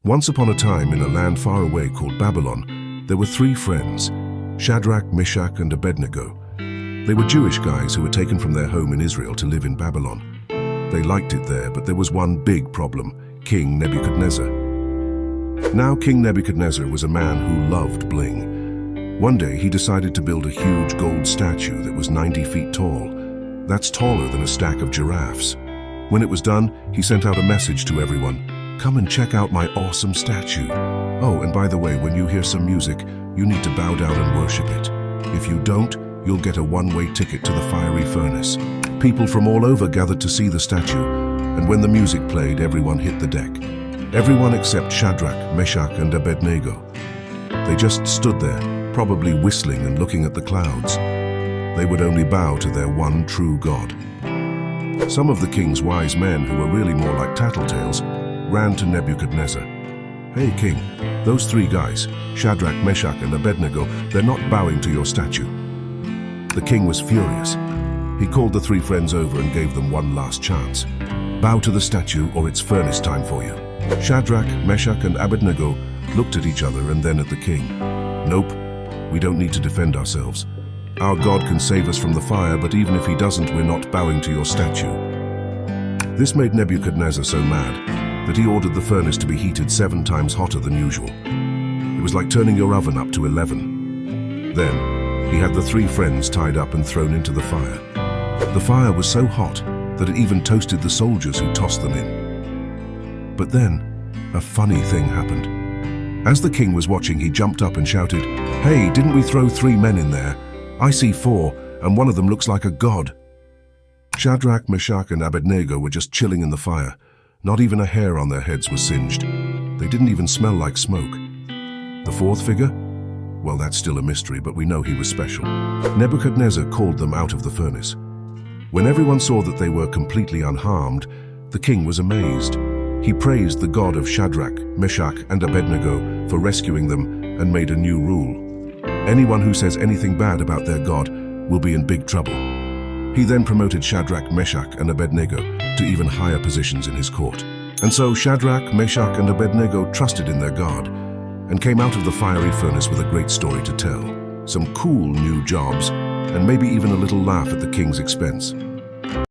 Once upon a time, in a land far away called Babylon, there were three friends, Shadrach, Meshach, and Abednego. They were Jewish guys who were taken from their home in Israel to live in Babylon. They liked it there, but there was one big problem: King Nebuchadnezzar. Now, King Nebuchadnezzar was a man who loved bling. One day, he decided to build a huge gold statue that was 90 feet tall. That's taller than a stack of giraffes. When it was done, he sent out a message to everyone: "Come and check out my awesome statue. Oh, and by the way, when you hear some music, you need to bow down and worship it. If you don't, you'll get a one-way ticket to the fiery furnace." People from all over gathered to see the statue, and when the music played, everyone hit the deck. Everyone except Shadrach, Meshach, and Abednego. They just stood there, probably whistling and looking at the clouds. They would only bow to their one true God. Some of the king's wise men, who were really more like tattletales, ran to Nebuchadnezzar. "Hey, king, those three guys, Shadrach, Meshach, and Abednego, they're not bowing to your statue." The king was furious. He called the three friends over and gave them one last chance. "Bow to the statue or it's furnace time for you." Shadrach, Meshach, and Abednego looked at each other and then at the king. "Nope, we don't need to defend ourselves. Our God can save us from the fire, but even if he doesn't, we're not bowing to your statue." This made Nebuchadnezzar so mad that he ordered the furnace to be heated 7 times hotter than usual. It was like turning your oven up to 11. Then, he had the three friends tied up and thrown into the fire. The fire was so hot that it even toasted the soldiers who tossed them in. But then, a funny thing happened. As the king was watching, he jumped up and shouted, "Hey, didn't we throw 3 men in there? I see 4, and one of them looks like a god." Shadrach, Meshach, and Abednego were just chilling in the fire. Not even a hair on their heads was singed. They didn't even smell like smoke. The fourth figure? Well, that's still a mystery, but we know he was special. Nebuchadnezzar called them out of the furnace. When everyone saw that they were completely unharmed, the king was amazed. He praised the God of Shadrach, Meshach, and Abednego for rescuing them and made a new rule: anyone who says anything bad about their God will be in big trouble. He then promoted Shadrach, Meshach, and Abednego to even higher positions in his court. And so Shadrach, Meshach, and Abednego trusted in their God and came out of the fiery furnace with a great story to tell, some cool new jobs, and maybe even a little laugh at the king's expense.